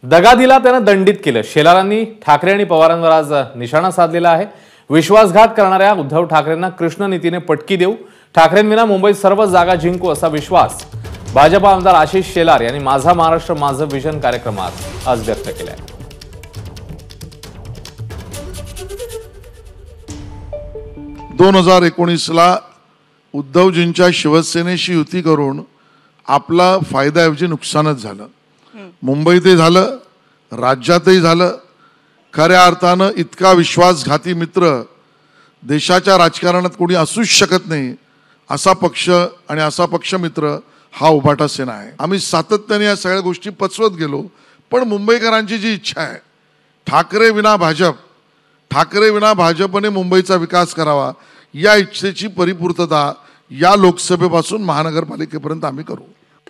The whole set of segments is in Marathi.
दगा दिला त्यानं दंडित केलं. शेलारांनी ठाकरे आणि पवारांवर आज निशाणा साधलेला आहे. विश्वासघात करणाऱ्या उद्धव ठाकरेंना कृष्ण नीतीने पटकी देऊ, ठाकरेंविना मुंबईत सर्व जागा जिंकू असा विश्वास भाजप आमदार आशिष शेलार यांनी माझा महाराष्ट्र माझं विजन कार्यक्रमात आज व्यक्त केलाय. दोन 2019ला उद्धवजींच्या शिवसेनेशी युती करून आपला फायद्याऐवजी नुकसानच झालं. मुंबईतही झालं, राज्यातही झालं. खऱ्या अर्थानं इतका विश्वासघाती मित्र देशाच्या राजकारणात कोणी असूच शकत नाही. असा पक्ष आणि असा पक्षमित्र हा उभाटा सेना आहे. आम्ही सातत्याने या सगळ्या गोष्टी पचवत गेलो. पण मुंबईकरांची जी इच्छा आहे, ठाकरे विना भाजप, ठाकरे विना भाजपने मुंबईचा विकास करावा, या इच्छेची परिपूर्तता या लोकसभेपासून महानगरपालिकेपर्यंत आम्ही करू.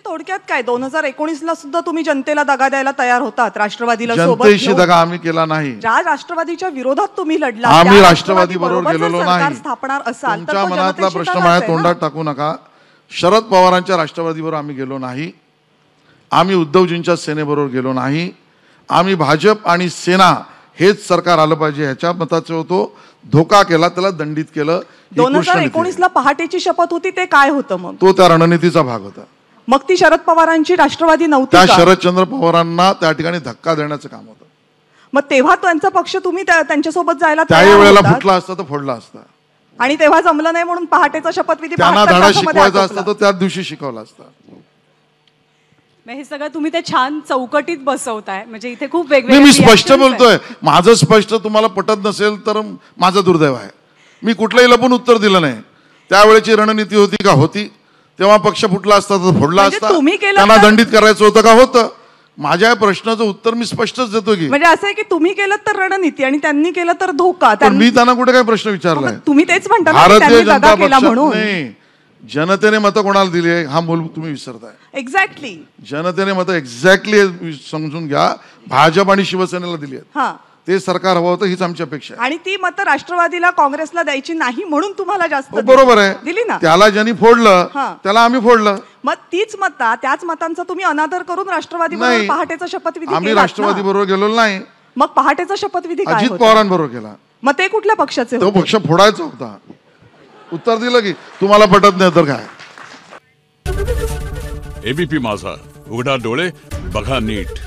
थोडक्यात काय 2019ला सुद्धा तुम्ही जनतेला दगा द्यायला तयार होतात. राष्ट्रवादीला सोबत जनतेशी दगा आम्ही केला नाही. ज्या राष्ट्रवादीच्या विरोधात तुम्ही लढला, आम्ही राष्ट्रवादी बरोबर गेलेलो नाही. स्थापणार असाल तर तुमच्या मनातला प्रश्न माझ्या तोंडात टाकू नका. शरद पवारांच्या राष्ट्रवादीबरोबर आम्ही गेलो नाही. आम्ही उद्धवजींच्या सेनेबरोबर गेलो नाही. आम्ही भाजप आणि सेना हेच सरकार आलं पाहिजे ह्याच्या मताचे होतो. धोका केला, त्याला दंडित केलं. 2019ला पहाटेची शपथ होती, ते काय होतं मग? तो त्या रणनीतीचा भाग होता. मग ती शरद पवारांची राष्ट्रवादी नव्हती त्या का? शरदचंद्र पवारांना त्या ठिकाणी धक्का देण्याचं काम होतं. मग तेव्हा त्यांचा पक्ष तुम्ही त्यांच्यासोबत जायला त्याही वेळेला फुटला असता तर फोडला असता. आणि तेव्हा जमलं नाही म्हणून पहाटेचा शपथविधी त्यांना धडा शिकवायचा असता तर त्याच दिवशी शिकवला असता. हे सगळं तुम्ही ते छान चौकटीत बसवताय. म्हणजे इथे खूप वेगवेगळे मी स्पष्ट बोलतोय. माझं स्पष्ट तुम्हाला पटत नसेल तर माझं दुर्दैव आहे. मी कुठलंही लपून उत्तर दिलं नाही. त्यावेळेची रणनीती होती का? होती. तेव्हा पक्ष फुटला असता तर फोडला असता. त्यांना दंडित करायचं होतं का? होतं. माझ्या प्रश्नाचं उत्तर मी स्पष्टच देतो की म्हणजे असं आहे की तुम्ही केलं तर रणनीती आणि त्यांनी केलं तर धोका. मी त्यांना कुठे काय प्रश्न विचारलाय? तुम्ही तेच म्हणता भारतीय जनता पक्षाने जनतेने मतं कोणाला दिली आहे हा मूल तुम्ही विसरताय. एक्झॅक्टली जनतेने मतं एक्झॅक्टली समजून घ्या. भाजप आणि शिवसेनेला दिली आहेत. ते सरकार हवं होतं हीच आमची अपेक्षा आहे. आणि ती मतं राष्ट्रवादीला काँग्रेसला द्यायची नाही म्हणून तुम्हाला जास्त बरोबर आहे दिली ना. त्याला ज्यांनी फोडलं त्याला आम्ही फोडलं. मग तीच मतं, त्याच मतांचा तुम्ही अनादर करून राष्ट्रवादी बरोबर पहाटेचा शपथविधी आम्ही राष्ट्रवादी बरोबर गेलो नाही. मग पहाटेचा शपथविधी काय अजित पवारांबरोबर केला. मग ते कुठल्या पक्षाचे? तो पक्ष फोडायचा होता. उत्तर दिलं की तुम्हाला पटत नाही तर काय. एबीपी माझा, उघडा डोळे बघा नीट.